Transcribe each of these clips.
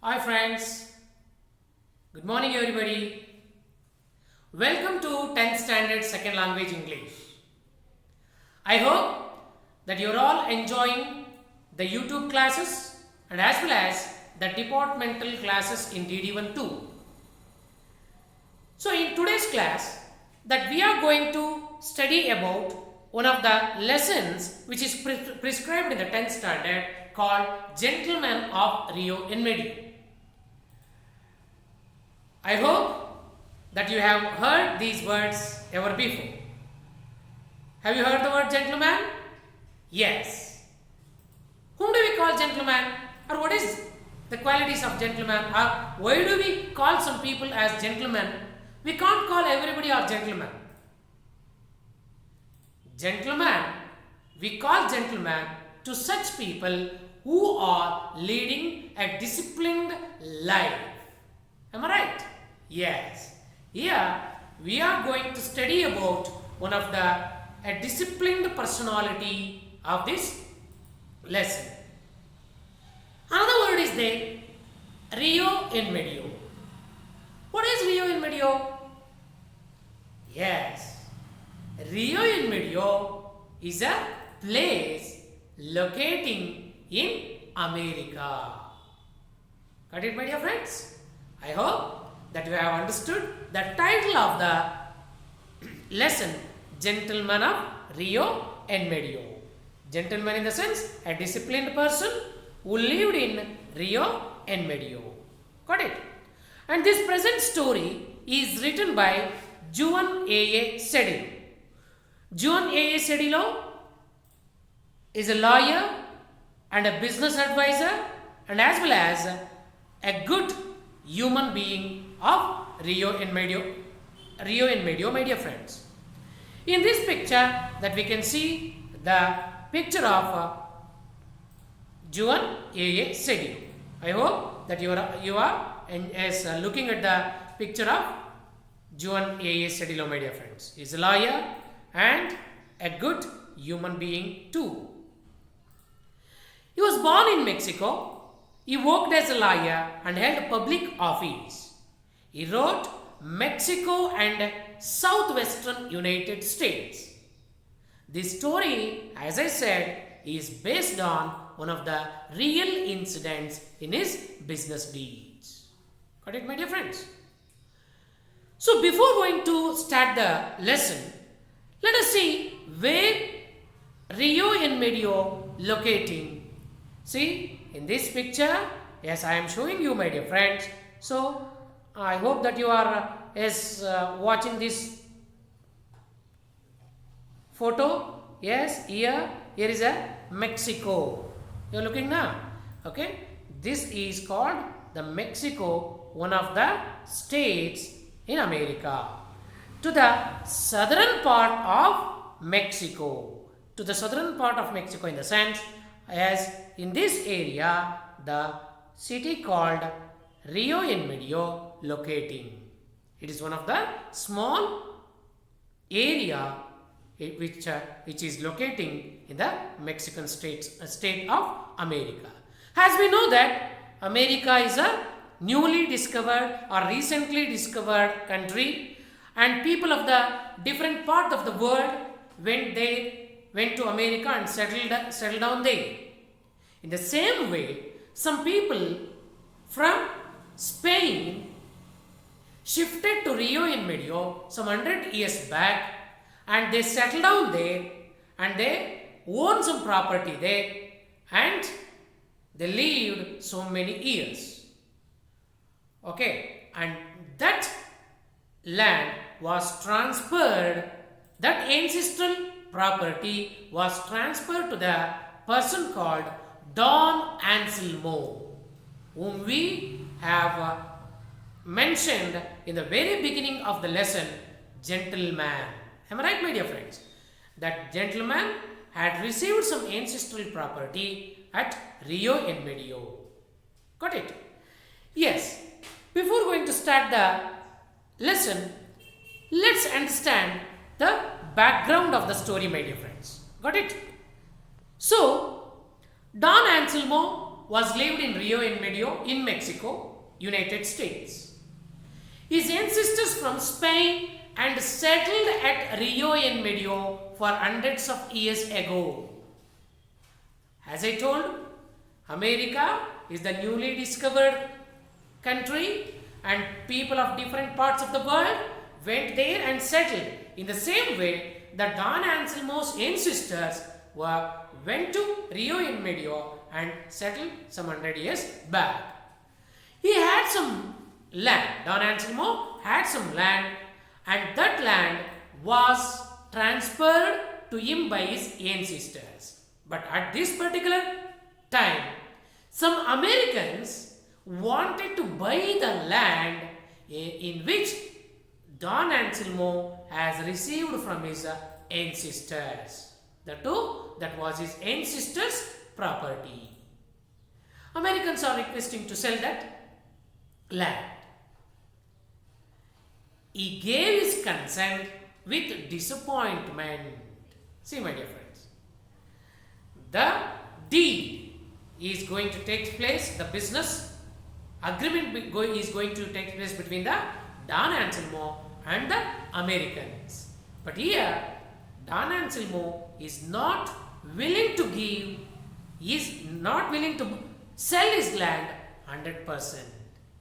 Hi friends, good morning everybody. Welcome to 10th standard second language English. I hope that you're all enjoying the YouTube classes and as well as the departmental classes in DD1 too. So in today's class that we are going to study about one of the lessons which is prescribed in the 10th standard called Gentleman of Rio in Medio. I hope that you have heard these words ever before. Have you heard the word gentleman? Yes. Whom do we call gentleman? Or what is the qualities of gentleman? Or why do we call some people as gentlemen? We can't call everybody as gentleman. Gentleman, we call gentleman to such people who are leading a disciplined life. Am I right? Yes. Here we are going to study about one of a disciplined personality of this lesson. Another word is there, Rio in Medio. What is Rio in Medio? Yes. Rio in Medio is a place locating in America. Got it, my dear friends? I hope that you have understood the title of the lesson, Gentleman of Rio en Medio. Gentleman in the sense, a disciplined person who lived in Rio en Medio. Got it? And this present story is written by Juan A. Cedillo. Juan A. Cedillo is a lawyer and a business advisor and as well as a good human being of Rio en Medio, my dear friends. In this picture that we can see the picture of Juan A. Cedillo. I hope that you are looking at the picture of Juan A. Cedillo, my dear friends. He is a lawyer and a good human being too. He was born in Mexico. He worked as a lawyer and held public office. He wrote Mexico and Southwestern United States. This story, as I said, is based on one of the real incidents in his business deeds. Got it, my dear friends? So before going to start the lesson, let us see where Rio en Medio locating. See, in this picture, yes, I am showing you, my dear friends. So I hope that you are watching this photo. Yes, here is a Mexico. You are looking now. Okay, this is called the Mexico, one of the states in America. To the southern part of Mexico. To the southern part of Mexico in the sense as in this area the city called Rio en Medio locating. It is one of the small area which is locating in the Mexican state of America. As we know that America is a newly discovered or recently discovered country and people of the different part of the world went to America and settled down there. In the same way, some people from Spain shifted to Rio en Medio some 100 years back and they settled down there and they owned some property there and they lived so many years. Okay, and that land was transferred, that ancestral property was transferred to the person called Don Anselmo, whom we have mentioned in the very beginning of the lesson, gentleman. Am I right, my dear friends? That gentleman had received some ancestral property at Rio en Medio. Got it? Yes. Before going to start the lesson, let's understand the background of the story, my dear friends. Got it? So, Don Anselmo was lived in Rio en Medio in Mexico, United States. His ancestors from Spain and settled at Rio en Medio for hundreds of years ago. As I told, America is the newly discovered country and people of different parts of the world went there and settled. In the same way, the Don Anselmo's ancestors went to Rio en Medio and settled some 100 years back. He had some land. Don Anselmo had some land, and that land was transferred to him by his ancestors. But at this particular time, some Americans wanted to buy the land in which Don Anselmo has received from his ancestors. That was his ancestors' property. Americans are requesting to sell that land. He gave his consent with disappointment. See, my dear friends, the deed is going to take place, the business agreement is going to take place between the Don Anselmo and the Americans. But here, Don Anselmo is not willing to sell his land 100%.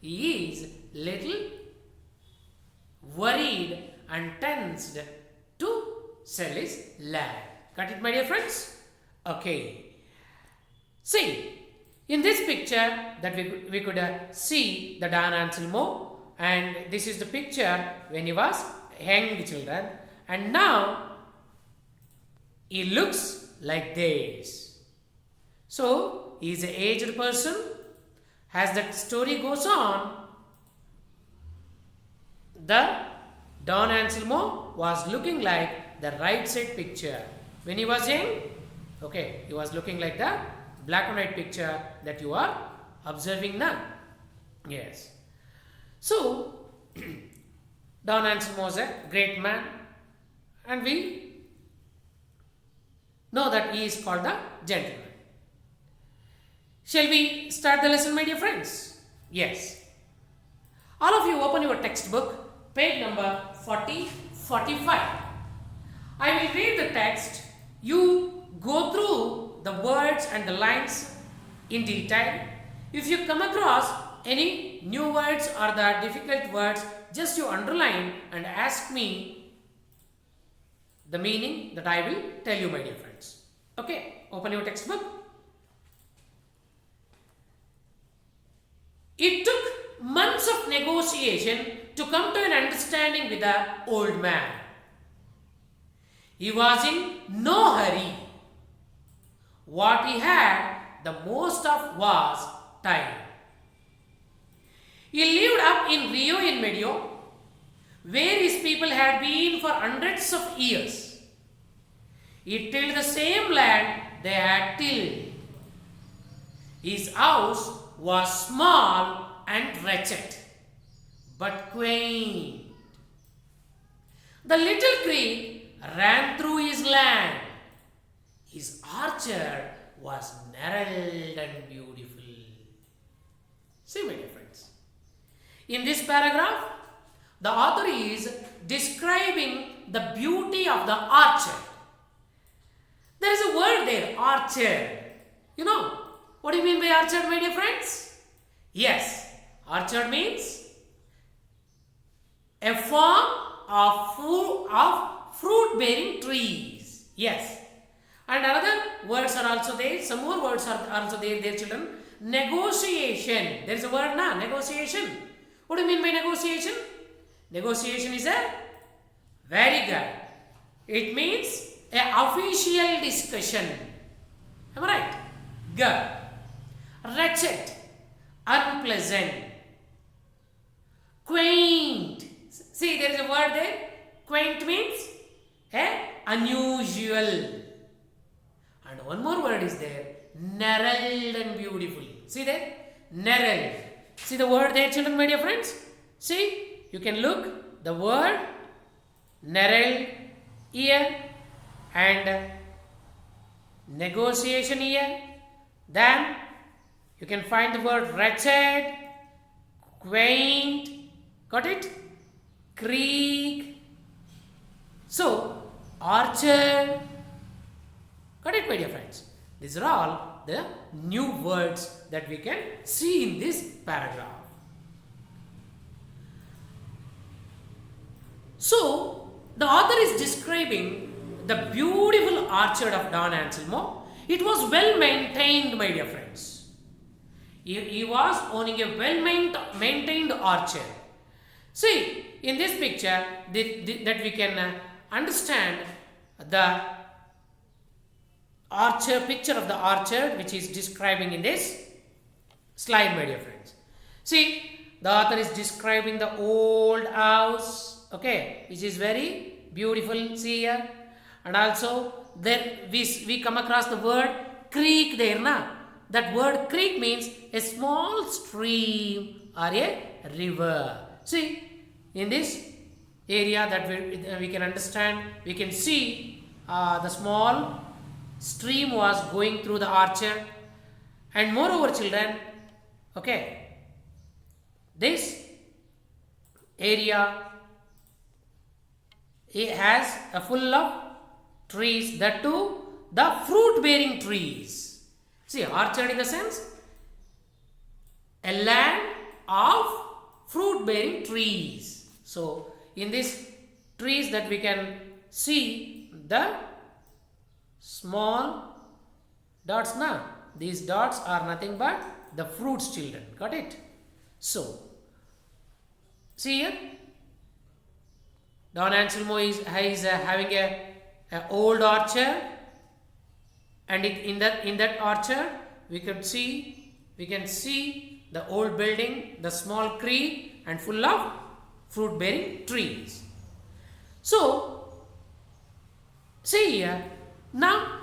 He is little worried and tensed to sell his land. Got it, my dear friends? Okay. See, in this picture that we could see the Don Anselmo, and this is the picture when he was young children, and now he looks like this. So he is an aged person. As the story goes on, the Don Anselmo was looking like the right side picture. When he was young, okay, he was looking like the black and white picture that you are observing now. Yes. So, Don Anselmo was a great man, and we know that he is called the gentleman. Shall we start the lesson, my dear friends? Yes. All of you open your textbook, page number 45. I will read the text. You go through the words and the lines in detail. If you come across any new words or the difficult words, just you underline and ask me the meaning that I will tell you, my dear friends. Okay, open your textbook. It took months of negotiation to come to an understanding with the old man. He was in no hurry. What he had the most of was time. He lived up in Rio en Medio, where his people had been for hundreds of years. He tilled the same land they had tilled. His house was small and wretched, but quaint. The little creek ran through his land. His orchard was narrow and beautiful. See, my dear friends, in this paragraph, the author is describing the beauty of the orchard. There is a word there, orchard. You know, what do you mean by orchard, my dear friends? Yes, orchard means a form of fruit-bearing trees. Yes. And another words are also there. Some more words are also there, dear children. Negotiation. There is a word now, negotiation. What do you mean by negotiation? Negotiation is a very good. It means an official discussion. Am I right? Good. Wretched. Unpleasant. Quaint. See, there is a word there. Quaint means unusual. And one more word is there. Narrow and beautiful. See there? Narrow. See the word there, children, my dear friends? See, you can look the word narrow here and negotiation here. Then You can find the word wretched, quaint, got it? Creek. So, orchard, got it, my dear friends? These are all the new words that we can see in this paragraph. So, the author is describing the beautiful orchard of Don Anselmo. It was well maintained, my dear friends. He was owning a well maintained orchard. See, in this picture, that we can understand the orchard, picture of the orchard which is describing in this slide, my dear friends. See, the author is describing the old house, okay, which is very beautiful, see here. And also, then we come across the word creek there, na? That word creek means a small stream or a river. See, in this area that we can understand, we can see the small stream was going through the orchard. And moreover, children, okay, this area, it has a full of trees, that too the fruit bearing trees. See, orchard in the sense a land of fruit bearing trees. So, in these trees that we can see the small dots now. These dots are nothing but the fruits, children. Got it? So, see here. Don Anselmo is having a old orchard, and in that orchard we can see the old building, the small creek, and full of fruit bearing trees. So, see here. Now,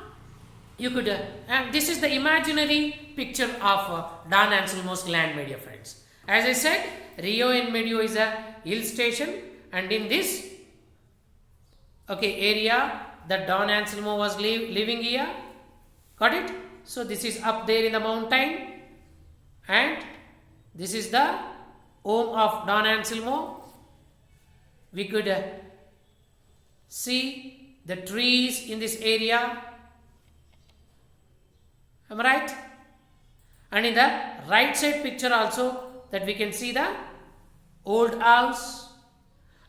you could, and this is the imaginary picture of Don Anselmo's land, my dear friends. As I said, Rio en Medio is a hill station, and in this area that Don Anselmo was living here. Got it? So, this is up there in the mountain, and this is the home of Don Anselmo. We could see the trees in this area. Am I right? And in the right side picture also, that we can see the old house.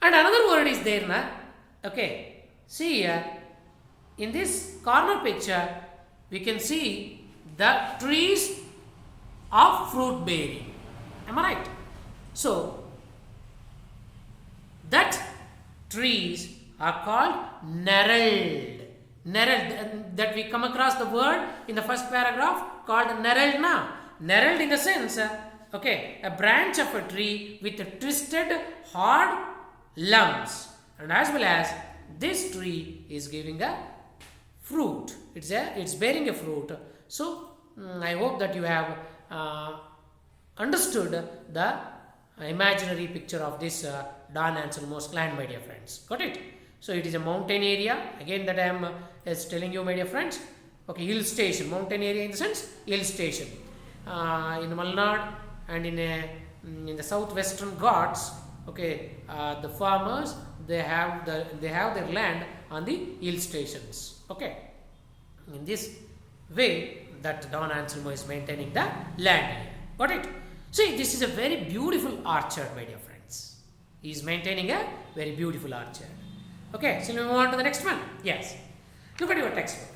And another word is there, na? Okay. See here, in this corner picture, we can see the trees of fruit bearing. Am I right? So, that trees are called knarled. Knarled, that we come across the word in the first paragraph called knarled na. Knarled in the sense, a branch of a tree with twisted hard lumps, and as well as this tree is giving a fruit. It's bearing a fruit. So, I hope that you have understood the imaginary picture of this Don Anselmo's land, my dear friends. Got it? So, it is a mountain area. Again, that I am telling you, my dear friends. Okay, hill station. Mountain area in the sense hill station. In Malnad and in the southwestern Ghats, the farmers, they have their land on the hill stations. Okay, in this way that Don Anselmo is maintaining the land here. Got it? See, this is a very beautiful orchard, my dear friends. He is maintaining a very beautiful orchard. Okay, so we move on to the next one. Yes, look at your textbook.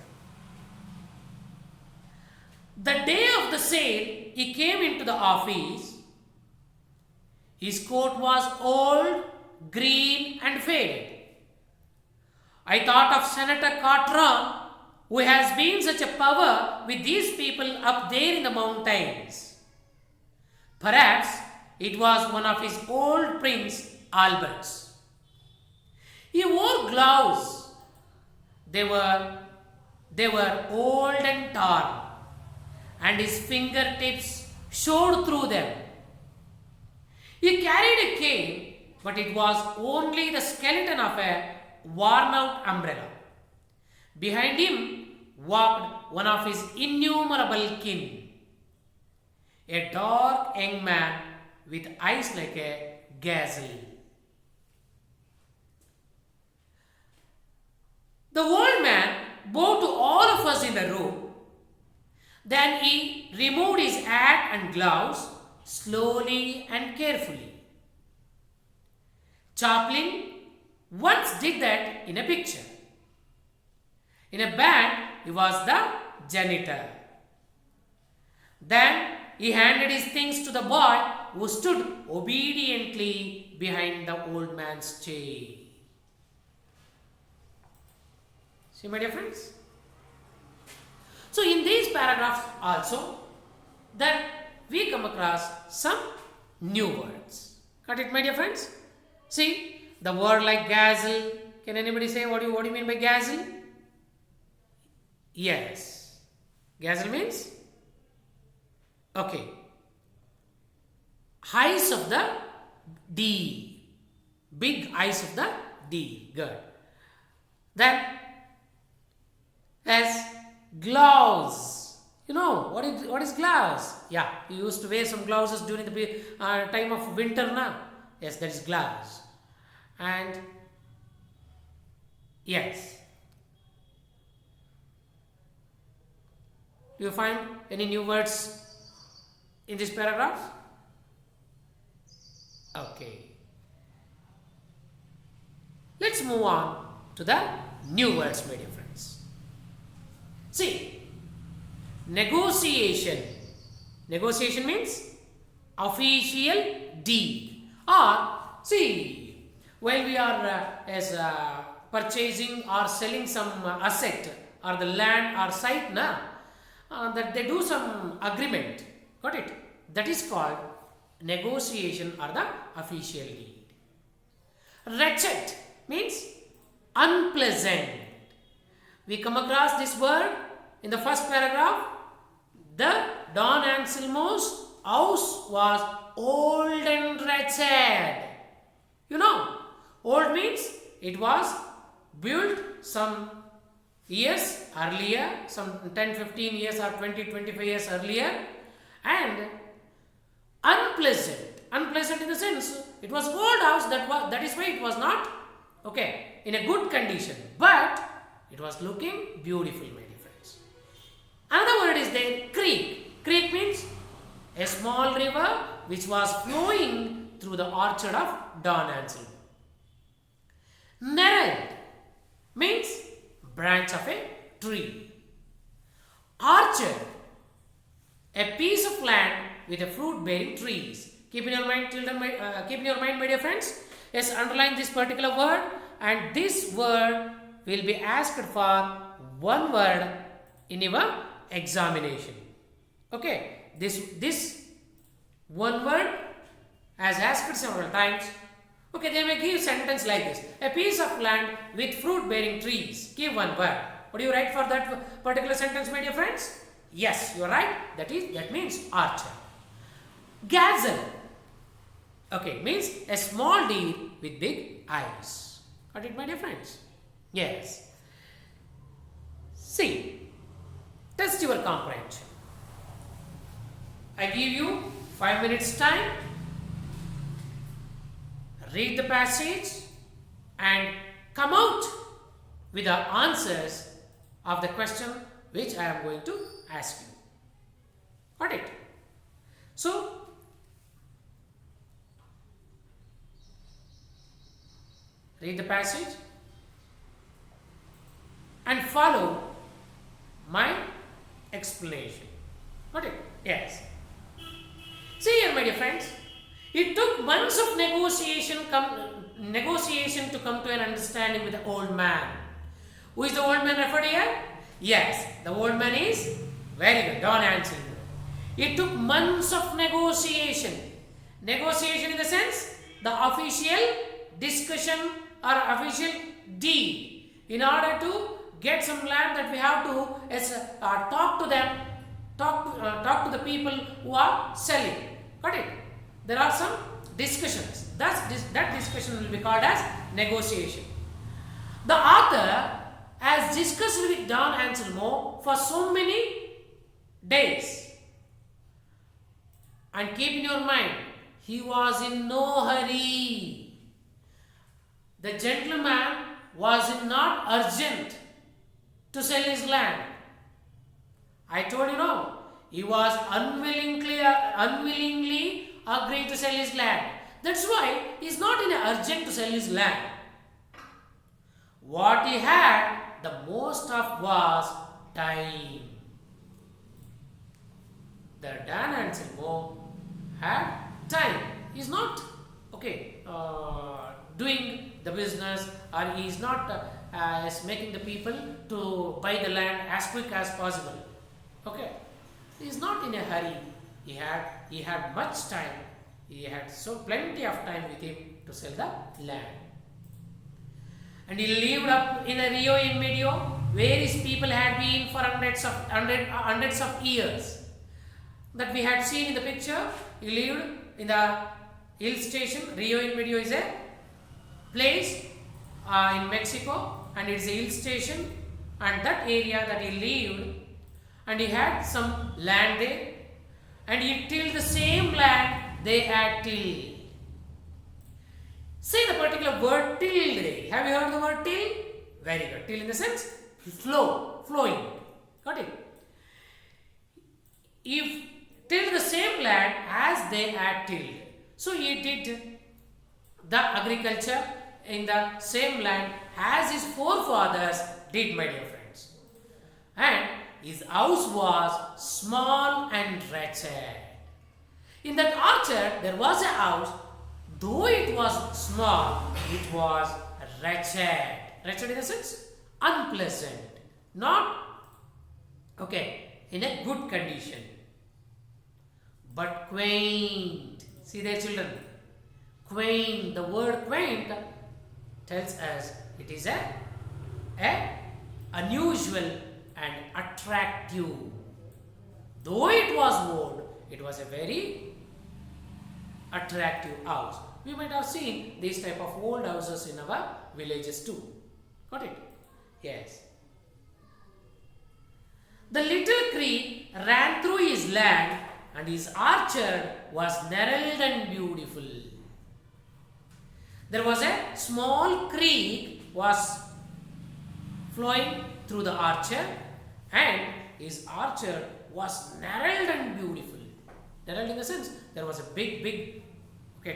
The day of the sale, he came into the office. His coat was old, green and faded. I thought of Senator Cartron, who has been such a power with these people up there in the mountains. Perhaps it was one of his old Prince Alberts. He wore gloves. They were old and torn, and his fingertips showed through them. He carried a cane, but it was only the skeleton of a worn-out umbrella. Behind him walked one of his innumerable kin. a dark young man with eyes like a gazelle. The old man bowed to all of us in the room. Then he removed his hat and gloves slowly and carefully. Chaplin once did that in a picture. In a band, he was the janitor. Then he handed his things to the boy who stood obediently behind the old man's chair. See, my dear friends? So, in these paragraphs also, that we come across some new words. Got it, my dear friends? See, the word like gazelle. Can anybody say what do you mean by gazelle? Yes. Gazelle means? Okay. Eyes of the deer. Big eyes of the deer. Good. Then, as gloves. You know, what is gloves? Yeah, you used to wear some gloves during the time of winter now. Yes, that is gloves. And yes. Do you find any new words in this paragraph? Okay. Let's move on to the new words, my dear friends. See, negotiation. Negotiation means official deed. Or, see, while we are purchasing or selling some asset or the land or site, that they do some agreement. Got it? That is called negotiation or the official deed. Wretched means unpleasant. We come across this word in the first paragraph. The Don Anselmo's house was old and wretched. You know, old means it was built some years earlier, some 10-15 years or 20-25 years earlier, and unpleasant. Unpleasant in the sense it was old house, that is why it was not in a good condition, but it was looking beautiful, my dear friends. Another word is there, creek. Creek means a small river which was flowing through the orchard of Don Anselmo. Nereid means branch of a tree. Orchard, a piece of land with a fruit-bearing trees. Keep in your mind, children. Keep in your mind, my dear friends. Yes, underline this particular word, and this word will be asked for one word in your examination. Okay, this one word as asked several times. Okay, they may give sentence like this: a piece of land with fruit-bearing trees. Give one word. What do you write for that particular sentence, my dear friends? Yes, you are right. That means orchard. Gazelle. Okay, means a small deer with big eyes. Got it, my dear friends? Yes. See, test your comprehension. I give you 5 minutes time. Read the passage and come out with the answers of the question which I am going to ask you. Got it? So, read the passage and follow my explanation. Got it? Yes. See here, my dear friends. It took months of negotiation to come to an understanding with the old man. Who is the old man referred here? Yes, the old man is very good, Don Anselmo. It took months of negotiation. Negotiation in the sense, the official discussion or official deed. In order to get some land that we have to talk to them, talk to the people who are selling. Got it? There are some discussions. That discussion will be called as negotiation. The author has discussed with Don Anselmo for so many days. And keep in your mind, he was in no hurry. The gentleman was not urgent to sell his land. I told you no. He was unwillingly agreed to sell his land. That's why he is not in a urgent to sell his land. What he had the most of was time. The Dan Anselmo had time. He is not doing the business, or he is not making the people to buy the land as quick as possible. Okay, he is not in a hurry. He had much time. He had so plenty of time with him to sell the land. And he lived up in a Rio in Medio, where his people had been for hundreds of years. That we had seen in the picture. He lived in the hill station. Rio in Medio is a place in Mexico, and it's a hill station, and that area that he lived, and he had some land there, and he tilled the same land they had tilled. Say the particular word till there. Have you heard the word till? Very good. Till in the sense flowing. Got it? If till the same land as they had tilled. So he did the agriculture in the same land as his forefathers did, my dear friends. And his house was small and wretched. In that orchard there was a house. Though it was small, it was wretched. Wretched in the sense unpleasant, not in a good condition, but quaint. See there, children, quaint. The word quaint tells us it is a unusual and attractive. Though it was old, it was a very attractive house. We might have seen these type of old houses in our villages too. Got it? Yes. The little creek ran through his land, and his orchard was narrow and beautiful. There was a small creek was flowing through the orchard, and his orchard was narrow and beautiful. Narrow in the sense there was a big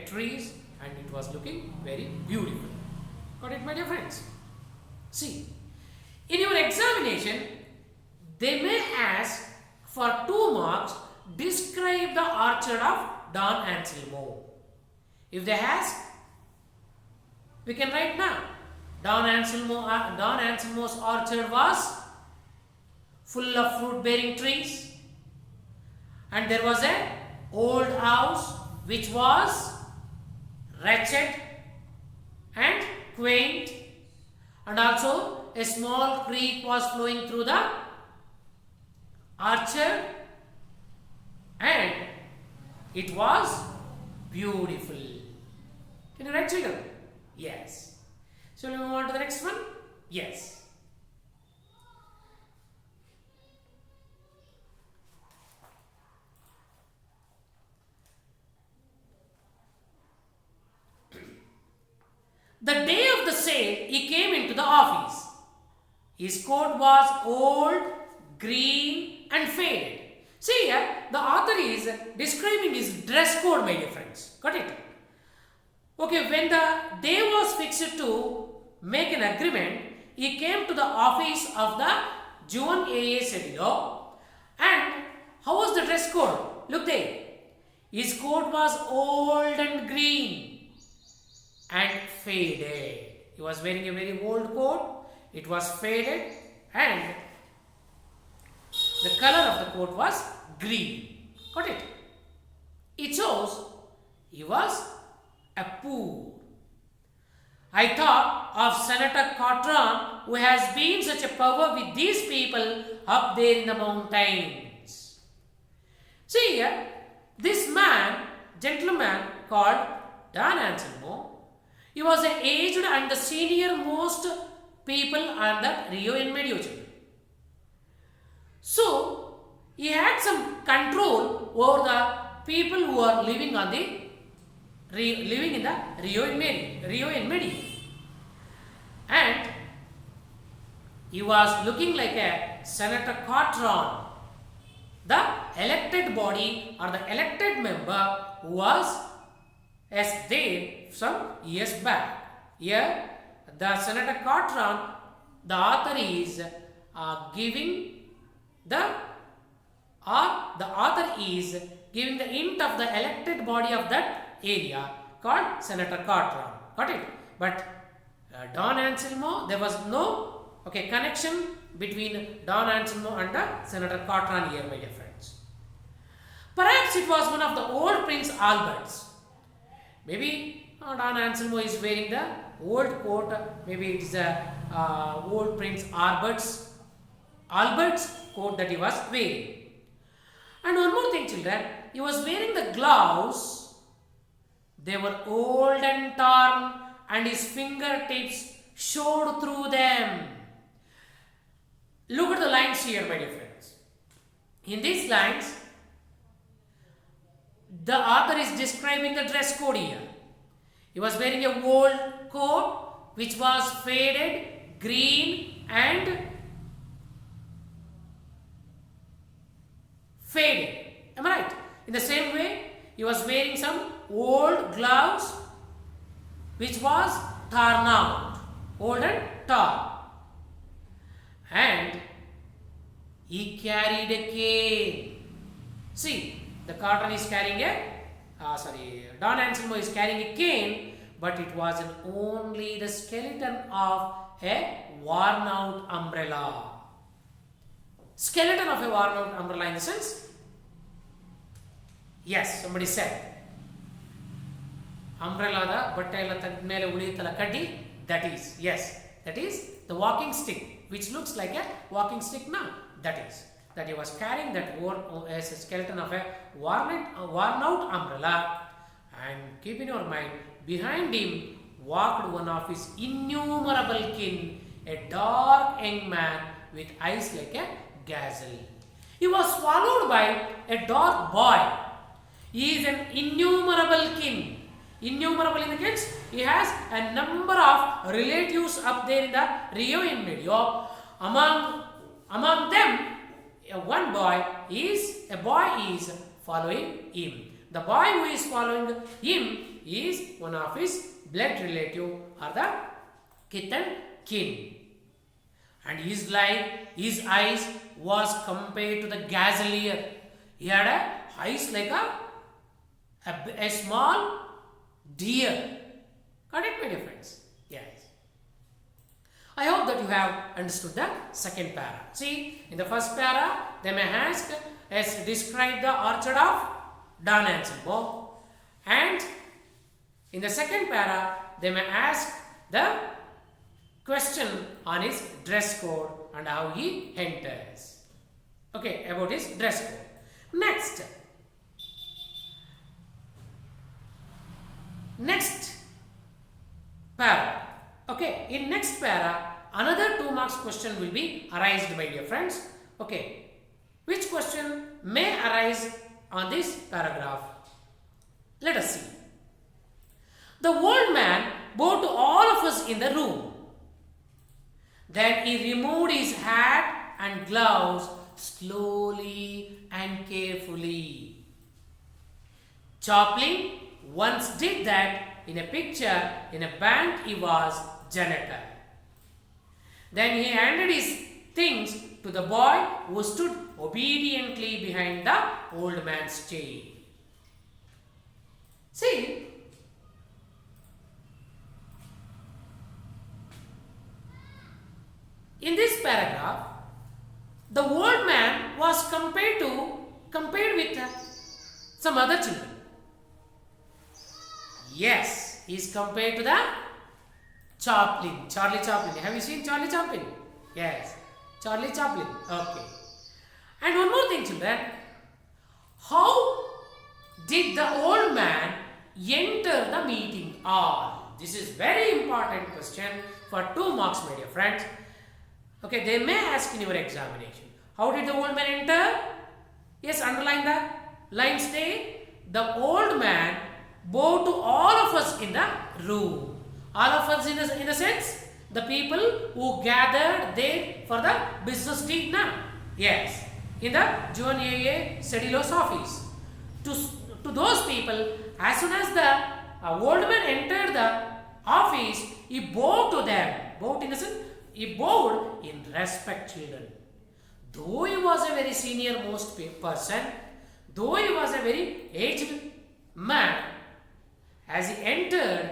trees, and it was looking very beautiful. Got it, my dear friends? See, in your examination, they may ask for 2 marks, describe the orchard of Don Anselmo. If they ask, we can write now. Don Anselmo's orchard was full of fruit-bearing trees, and there was a old house which was wretched and quaint, and also a small creek was flowing through the orchard, and it was beautiful. Can you write, children? Yes. Shall we move on to the next one? Yes. The day of the sale, he came into the office. His coat was old, green and faded. See here, the author is describing his dress code, my dear friends. Got it? Okay, when the day was fixed to make an agreement, he came to the office of the Juan A.A. Cedillo. And how was the dress code? Look there. His coat was old and green and faded. He was wearing a very old coat. It was faded, and the color of the coat was green. Got it? It shows he was a poor. I thought of Senator Cotron, who has been such a power with these people up there in the mountains. See here, this gentleman called Don Anselmo, he was the aged and the senior most people on the Rio in Medio. So, he had some control over the people who are living on the living in the Rio in Medi. And he was looking like a Senator Cartron, the elected body or the elected member who was as there some years back. Here, the Senator Cartron, the author is giving the hint of the elected body of that area called Senator Cartron. Got it? But Don Anselmo, there was no connection between Don Anselmo and Senator Cartron here, my dear friends. Perhaps it was one of the old Prince Alberts. Maybe Don Anselmo is wearing the old coat. Maybe it is a old Prince Albert's coat that he was wearing. And one more thing, children, he was wearing the gloves. They were old and torn, and his fingertips showed through them. Look at the lines here, my dear friends. In these lines, the author is describing the dress code here. He was wearing a old coat which was faded, green and faded. Am I right? In the same way, he was wearing some old gloves which was torn out, old and torn. And he carried a cane. See, the Cartron is carrying Don Anselmo is carrying a cane, but it was only the skeleton of a worn out umbrella. Skeleton of a worn out umbrella in the sense? Yes, somebody said. Umbrella da batta mele uliyutala kaddi, that is, yes, that is the walking stick, which looks like a walking stick now. That he was carrying that as a skeleton of a worn out umbrella. And keep in your mind, behind him walked one of his innumerable kin, a dark young man with eyes like a gazelle. He was followed by a dark boy. He is an innumerable kin. Innumerable in the sense, he has a number of relatives up there in the Rio in Medio. Among them, a boy is following him. The boy who is following him is one of his blood relative or the kith and kin. And his eyes was compared to the gazelle. He had eyes like a small deer. Got it, my dear friends? Yes. I hope that you have understood the second para. See, in the first para, they may ask as describe the orchard of Don Anselmo, and in the second para, they may ask the question on his dress code and how he enters. Okay, about his dress code. Next para. Okay, in next para, another 2 marks question will be arised, my dear friends. Okay, which question may arise on this paragraph? Let us see. The old man bowed to all of us in the room. Then he removed his hat and gloves slowly and carefully. Chaplin once did that in a picture in a bank he was janitor. Then he handed his things to the boy who stood obediently behind the old man's chair. See, in this paragraph, the old man was compared with some other children. Yes, he is compared to the Chaplin, Charlie Chaplin. Have you seen Charlie Chaplin? Yes, Charlie Chaplin. Okay. And one more thing, children. How did the old man enter the meeting hall? This is very important question for 2 marks, my dear friends. Okay, they may ask in your examination. How did the old man enter? Yes, underline the lines there. the old man bowed to all of us in the room. All of us in a sense, the people who gathered there for the business deed now. Yes, in the John A. Cedilos office. To those people, as soon as the old man entered the office, he bowed to them. Bowed in the sense, he bowed in respect, children. Though he was a very senior most person, though he was a very aged man, as he entered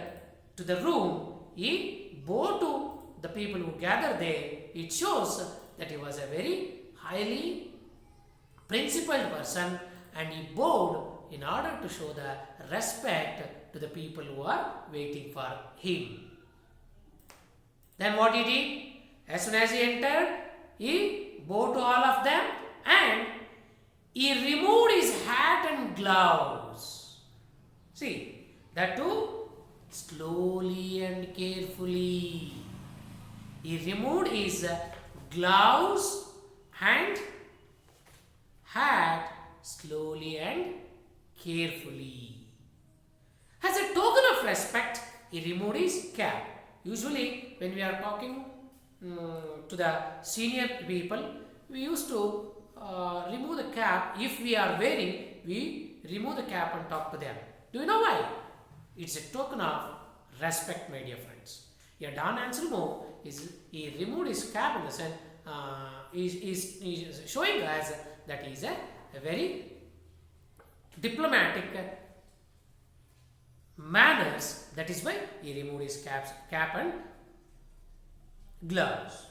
to the room, he bowed to the people who gathered there. It shows that he was a very highly principled person, and he bowed in order to show the respect to the people who are waiting for him. Then what he did? As soon as he entered, he bowed to all of them and he removed his hat and gloves. See, that too slowly and carefully. He removed his gloves and hat slowly and carefully. As a token of respect, he removed his cap. Usually, when we are talking to the senior people, we used to remove the cap. If we are wearing, we remove the cap and talk to them. Do you know why? It's a token of respect, my dear friends. Here, Don Anselmo he removed his cap in the sense is showing us that he is a very diplomatic manners. That is why he removed his cap and gloves.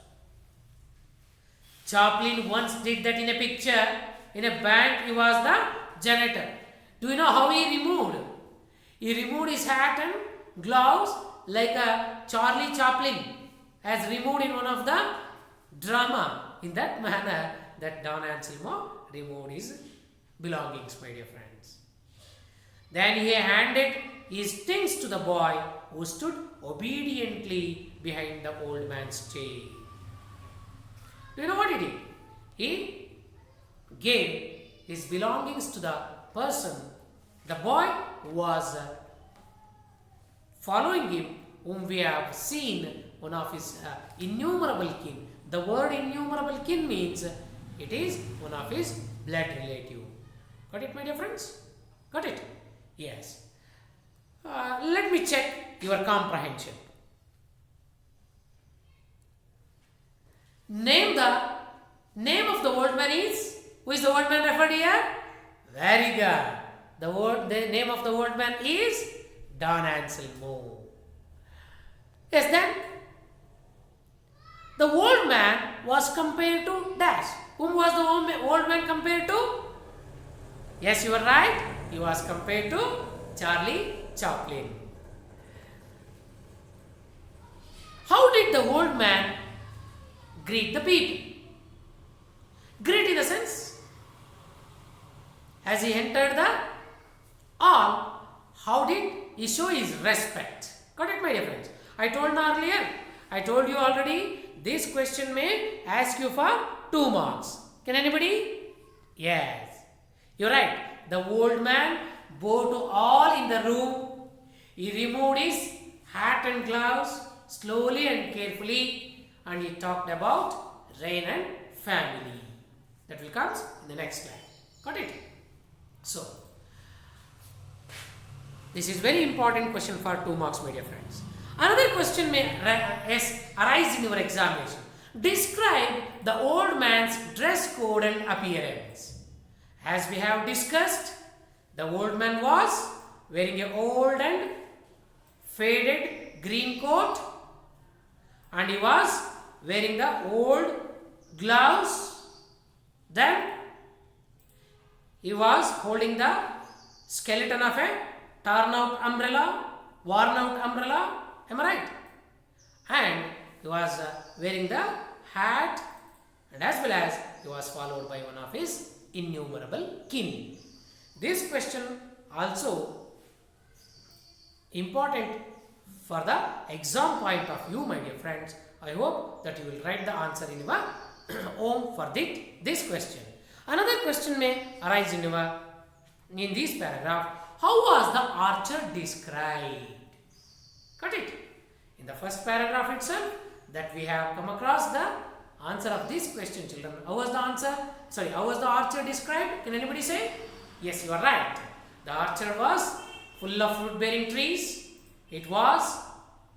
Chaplin once did that in a picture. In a bank, he was the janitor. Do you know how he removed? He removed his hat and gloves like a Charlie Chaplin has removed in one of the drama. In that manner, that Don Anselmo removed his belongings, my dear friends. Then he handed his things to the boy who stood obediently behind the old man's chair. Do you know what he did? He gave his belongings to the person, the boy who was following him, whom we have seen one of his innumerable kin. The word innumerable kin means it is one of his blood relative. Got it, my dear friends? Got it? Yes. Let me check your comprehension. Name of the old man is? Who is the old man referred here? Very good. The name of the old man is Don Anselmo. Yes, then the old man was compared to dash. Whom was the old man compared to? Yes, you are right. He was compared to Charlie Chaplin. How did the old man greet the people? Greet in the sense, as he entered the hall, how did he show his respect? Got it, my dear friends? I told you already, this question may ask you for 2 marks. Can anybody? Yes. You're right. The old man bowed to all in the room. He removed his hat and gloves slowly and carefully, and he talked about rain and family. That will come in the next slide. Got it? So, this is very important question for 2 marks, my dear friends. Another question may arise in your examination. Describe the old man's dress code and appearance. As we have discussed, the old man was wearing an old and faded green coat, and he was wearing the old gloves. Then he was holding the skeleton of a worn out umbrella. Am I right? And he was wearing the hat, and as well as he was followed by one of his innumerable kin. This question also important for the exam point of view, my dear friends. I hope that you will write the answer in your home for this question. Another question may arise in your in this paragraph, how was the orchard described? Got it? In the first paragraph itself, that we have come across the answer of this question, children. How was the answer? Sorry, how was the orchard described? Can anybody say? Yes, you are right. The orchard was full of fruit-bearing trees. It was,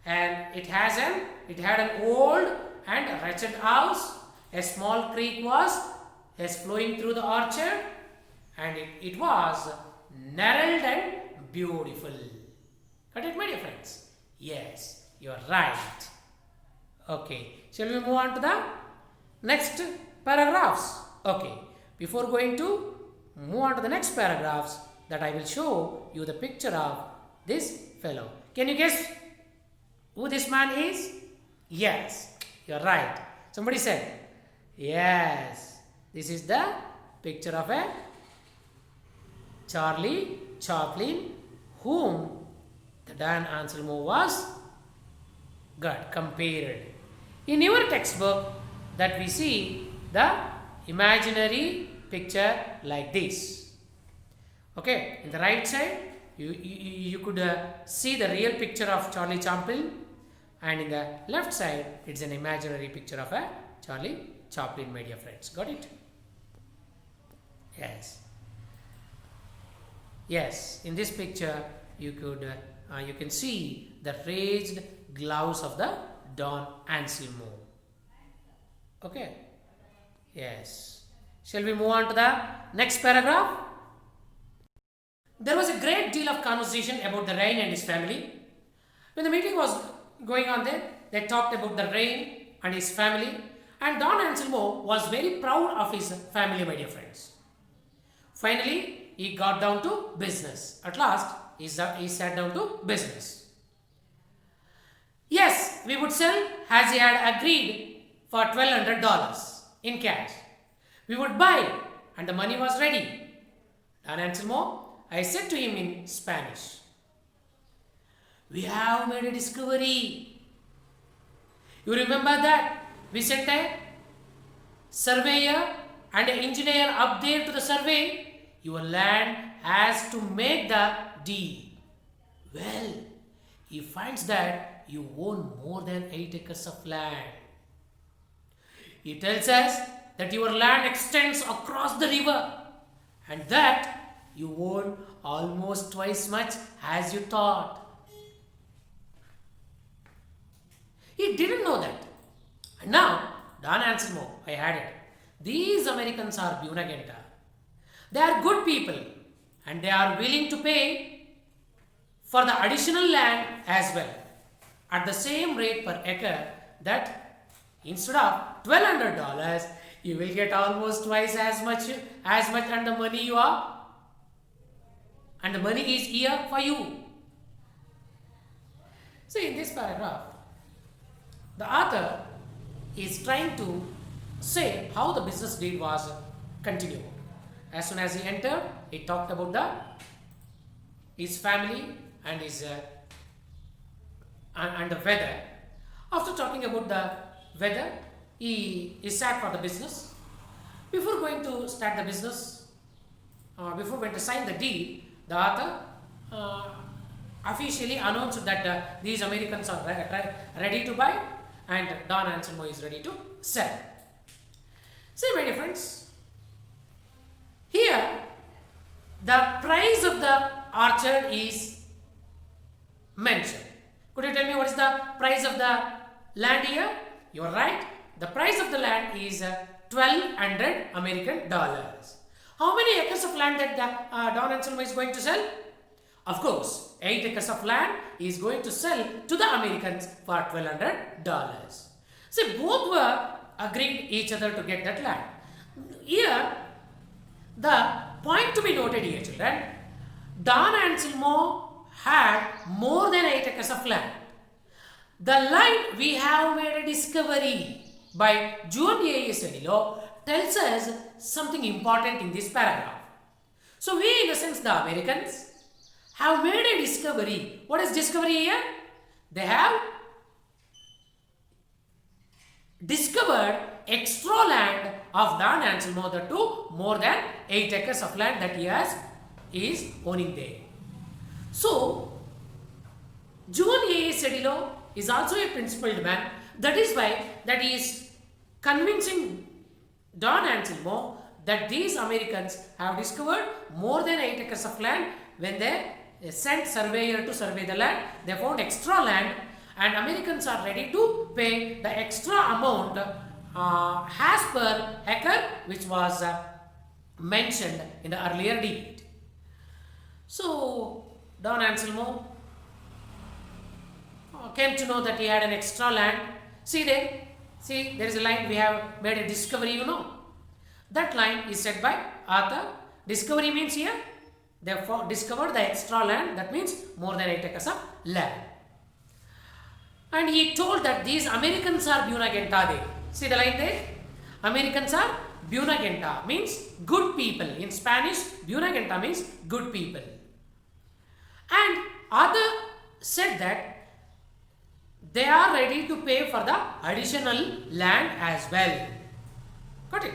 and it had an old and wretched house. A small creek was flowing through the orchard, and it was narrowed and beautiful. Got it, my dear friends? Yes, you are right. Okay, shall we move on to the next paragraphs? Okay, before going to move on to the next paragraphs, that I will show you the picture of this fellow. Can you guess who this man is? Yes, you are right. Somebody said, yes, this is the picture of a Charlie Chaplin, whom the Dan Anselmo was got compared. In your textbook, that we see the imaginary picture like this. Okay, in the right side, you could see the real picture of Charlie Chaplin, and in the left side, it's an imaginary picture of a Charlie Chaplin, my dear friends. Got it? Yes. Yes, in this picture, you can see the raised gloves of the Don Anselmo. Okay. Yes. Shall we move on to the next paragraph? There was a great deal of conversation about the rain and his family. When the meeting was going on there, they talked about the rain and his family, and Don Anselmo was very proud of his family, my dear friends. Finally, he got down to business. At last, he sat down to business. Yes, we would sell as he had agreed for $1,200 in cash. We would buy, and the money was ready. Don Anselmo, I said to him in Spanish, we have made a discovery. You remember that we sent a surveyor and an engineer up there to the survey. Your land has to make the deed. Well, he finds that you own more than 8 acres of land. He tells us that your land extends across the river and that you own almost twice much as you thought. He didn't know that. And now, Don Anselmo, I added, these Americans are Bunagenta. They are good people and they are willing to pay for the additional land as well at the same rate per acre, that instead of $1,200, you will get almost twice as much and the money you are, and the money is here for you. See, in this paragraph, the author is trying to say how the business deal was continued. As soon as he entered, he talked about his family and his and the weather. After talking about the weather, he sat for the business. Before going to start the business, before going to sign the deal, the author officially announced that these Americans are ready to buy and Don Anselmo is ready to sell. See, my dear friends, here the price of the orchard is mentioned. Could you tell me what is the price of the land here? You are right. The price of the land is $1,200 American dollars. How many acres of land that Don Anselmo is going to sell? Of course, 8 acres of land he is going to sell to the Americans for $1,200. See, both were agreed each other to get that land. Here, the point to be noted here, children, Don Anselmo had more than 8 acres of land. The line we have made a discovery by Juan A.S. Anilo tells us something important in this paragraph. So we, in a sense, the Americans, have made a discovery. What is discovery here? They have discovered extra land of Don Anselmo, the two more than 8 acres of land that he has is owning there. So, John A. Sedillo is also a principled man. That is why that he is convincing Don Anselmo that these Americans have discovered more than 8 acres of land. When they sent surveyor to survey the land, they found extra land, and Americans are ready to pay the extra amount as per acre, which was mentioned in the earlier deed. So Don Anselmo came to know that he had an extra land. See there, see there is a line, we have made a discovery, you know. That line is said by Arthur. Discovery means here, they have discovered the extra land, that means more than 8 acres of land. And he told that these Americans are Buena Gente there. See the line there? Americans are Buena Gente, means good people. In Spanish, Buena Gente means good people. And Arthur said that they are ready to pay for the additional land as well. Got it?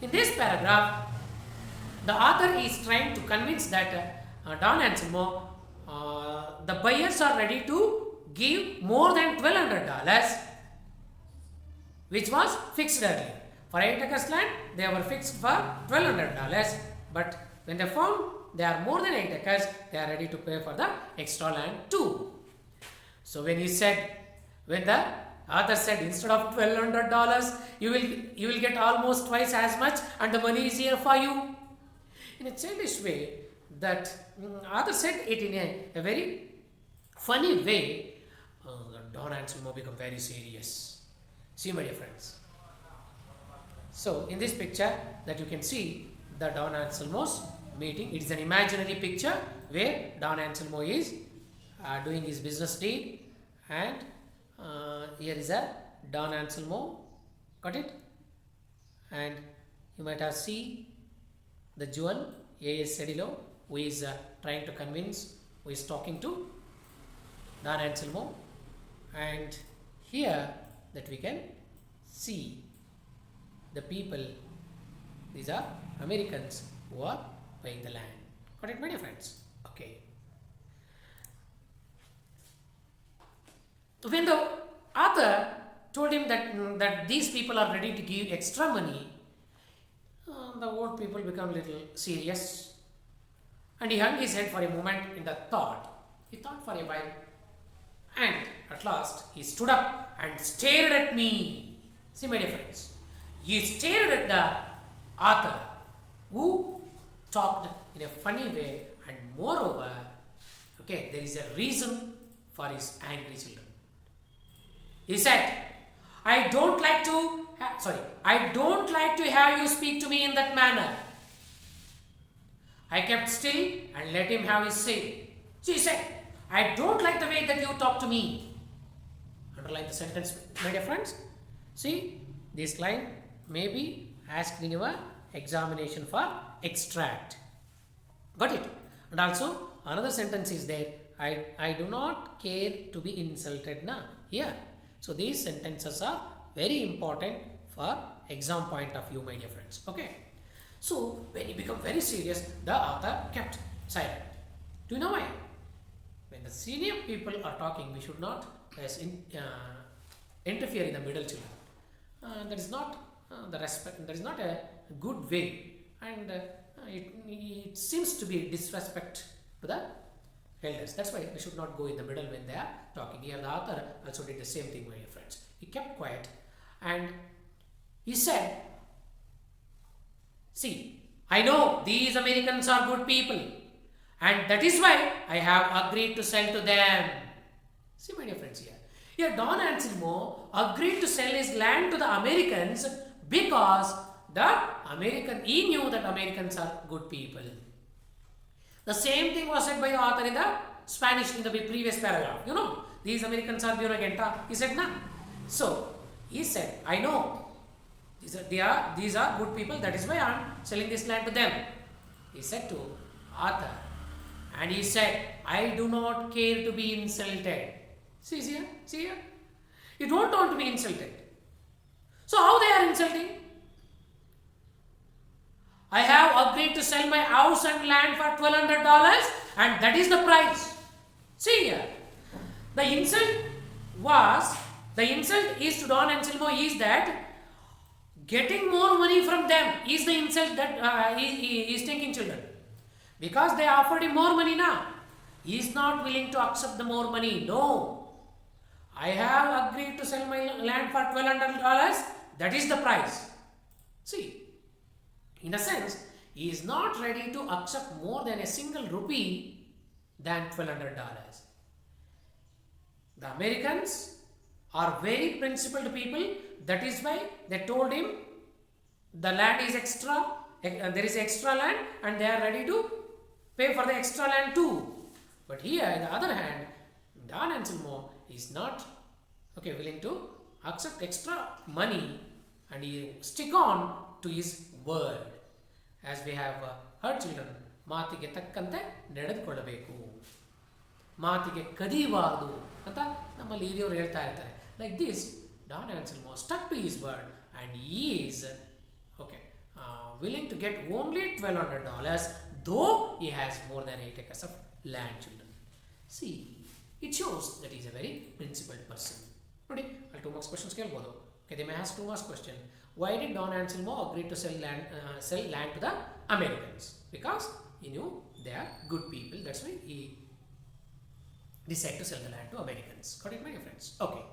In this paragraph, the author is trying to convince that Don Anselmo, the buyers are ready to give more than $1,200, which was fixed earlier. For 8 acres land, they were fixed for $1,200, but when they found they are more than 8 acres, they are ready to pay for the extra land too. So when the author said instead of $1,200, you will get almost twice as much, and the money is here for you. In a childish way, that author said it in a very funny way. Don Anselmo become very serious. See, my dear friends. So in this picture that you can see the Don Anselmo's meeting. It is an imaginary picture where Don Anselmo is doing his business deed, and here is a Don Anselmo. Got it? And you might have seen the Juan A.S. Sedillo, who is trying to convince, who is talking to Don Anselmo, and here that we can see the people, these are Americans who are buying the land. Got it, my dear friends? Okay. When the author told him that these people are ready to give extra money, the old people become little serious, and he hung his head for a moment in the thought. He thought for a while, and at last he stood up and stared at me. See, my dear friends, he stared at the author, who talked in a funny way, and moreover, okay, there is a reason for his angry children. He said, I don't like to have you speak to me in that manner. I kept still and let him have his say. So he said, I don't like the way that you talk to me. Underline the sentence, my dear friends. See, this line may be asked in your examination for extract. Got it? And also, another sentence is there. I do not care to be insulted now. Here. So, these sentences are very important for exam point of view, my dear friends. Okay. So, when he became very serious, the author kept silent. Do you know why? When the senior people are talking, we should not interfere in the middle children. That is not the respect. That is not a good way, and it seems to be disrespect to the elders. That's why we should not go in the middle when they are talking. Here, the author also did the same thing, my dear friends. He kept quiet, and he said, see, I know these Americans are good people, and that is why I have agreed to sell to them. See, my dear friends, here Don Anselmo agreed to sell his land to the Americans because he knew that Americans are good people. The same thing was said by the author in the Spanish in the previous paragraph. You know, these Americans are Buena Gente. He said, no. So, he said, I know. These are good people. That is why I am selling this land to them. He said to author. And he said, I do not care to be insulted. See here? See here? You don't want to be insulted. So, how they are insulting? I have agreed to sell my house and land for $1,200 and that is the price. See here. The insult is to Don Anselmo is that getting more money from them is the insult that he is taking, children. Because they offered him more money now. He is not willing to accept the more money. No. I have agreed to sell my land for $1,200. That is the price. See, in a sense, he is not ready to accept more than a single rupee than $1,200. The Americans are very principled people. That is why they told him the land is extra, there is extra land and they are ready to pay for the extra land too. But here, on the other hand, Don Anselmo is not willing to accept extra money and he stick on to his word. As we have heard, children, ಮಾತಿಗೆ ತಕ್ಕಂತೆ ನಡೆದುಕೊಳ್ಳಬೇಕು, ಮಾತಿಗೆ ಕದಿಬಾರದು ಅಂತ ನಮ್ಮಲ್ಲಿ ಹಿರಿಯವರು ಹೇಳ್ತಾ ಇರ್ತಾರೆ. Like this, Don Anselmo stuck to his word and he is willing to get only $1,200, though he has more than 8 acres of land, children. See, it shows that he is a very principled person. ನೋಡಿ, ಅಲ್ಲಿ 2 marks questions ಕೇಳ್ಬೋದು. Okay, they may ask 2 marks question. Why did Don Anselmo agree to sell land to the Americans? Because he knew they are good people. That's why he decided to sell the land to Americans. Got it, my dear friends? Okay.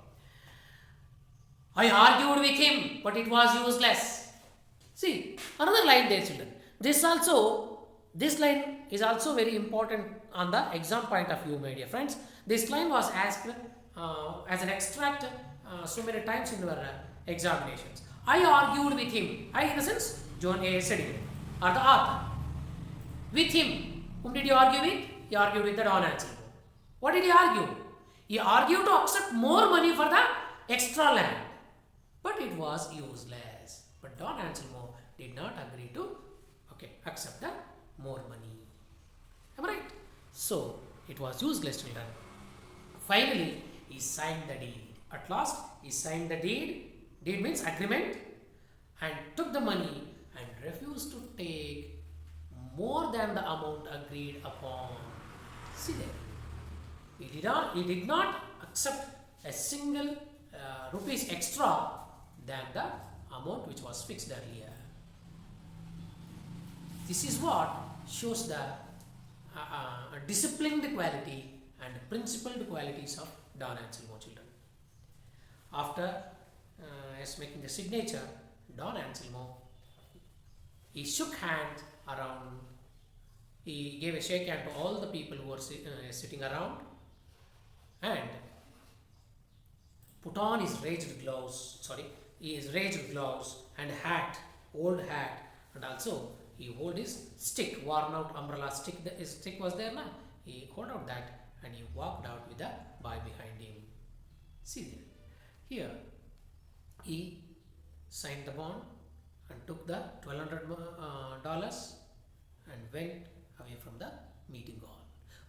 I argued with him, but it was useless. See, another line there, children. This line is also very important on the exam point of view, my dear friends. This line was asked as an extract so many times in our examinations. I argued with him. I, in a sense, John A. Sedgwick, or the author. With him. Whom did he argue with? He argued with the Don Anselmo. What did he argue? He argued to accept more money for the extra land. But it was useless. But Don Anselmo did not agree to accept the more money. Am I right? So, it was useless, children. Finally, he signed the deed. At last, he signed the deed. Deed means agreement, and took the money and refused to take more than the amount agreed upon. See there. He did not accept a single rupees extra than the amount which was fixed earlier. This is what shows the disciplined quality and principled qualities of Don Anselmo, children. After making the signature, Don Anselmo, he shook hands around. He gave a shake hand to all the people who were sitting around and put on his raised gloves and hat, old hat, and also he hold his stick, worn out umbrella stick. His stick was there now. He hold out that and he walked out with the boy behind him. See there. Here, he signed the bond and took the $1,200 and went away from the meeting hall.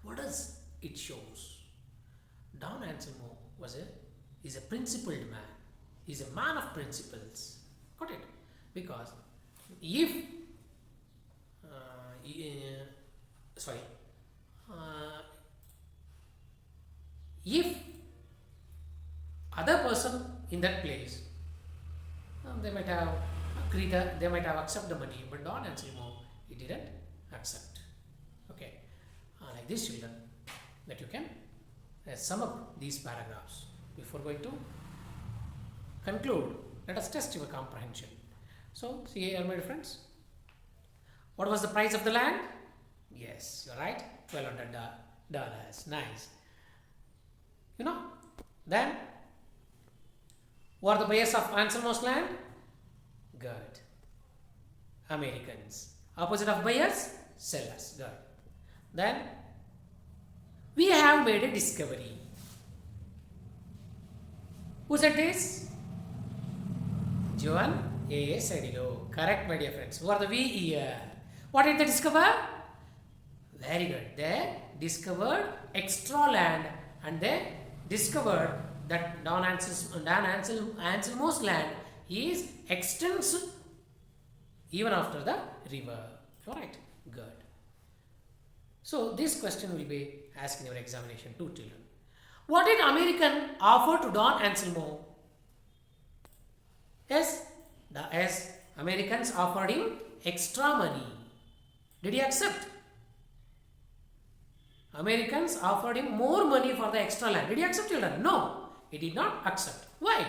What does it shows? Don Anselmo is a principled man. He's a man of principles. Got it? Because if other person in that place, they might have agreed, they might have accepted the money, but Don Anselmo, he didn't accept. Okay, like this, children, that you can sum up these paragraphs. Before going to conclude, let us test your comprehension. So, see here, my friends. What was the price of the land? Yes, you're right, $1,200. Nice. Then, who are the buyers of Anselmo's land? Good. Americans. Opposite of buyers? Sellers. Good. Then, we have made a discovery. Who said this? John A. Sedgwick. Correct, my dear friends. Who are the we here? What did they discover? Very good. They discovered extra land and they discovered that Anselmo's land extends even after the river. Alright, good. So this question will be asked in your examination too, children. What did American offer to Don Anselmo? Yes, Americans offered him extra money. Did he accept? Americans offered him more money for the extra land. Did he accept, children? No, he did not accept. Why?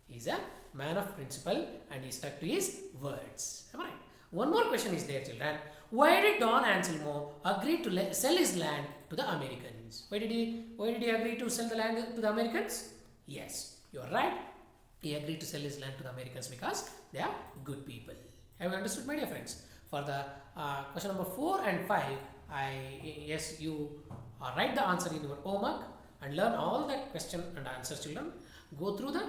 He is a man of principle and he stuck to his words. Am I right? One more question is there, children. Why did Don Anselmo agree to sell his land to the Americans? Why did he agree to sell the land to the Americans? Yes, you are right. He agreed to sell his land to the Americans because they are good people. Have you understood, my dear friends? For the question number 4 and 5, yes, you write the answer in your homework and learn all the question and answer, children. Go through the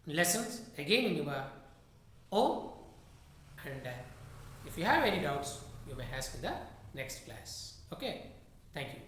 lessons again in your home, and if you have any doubts, you may ask in the next class. Okay, thank you.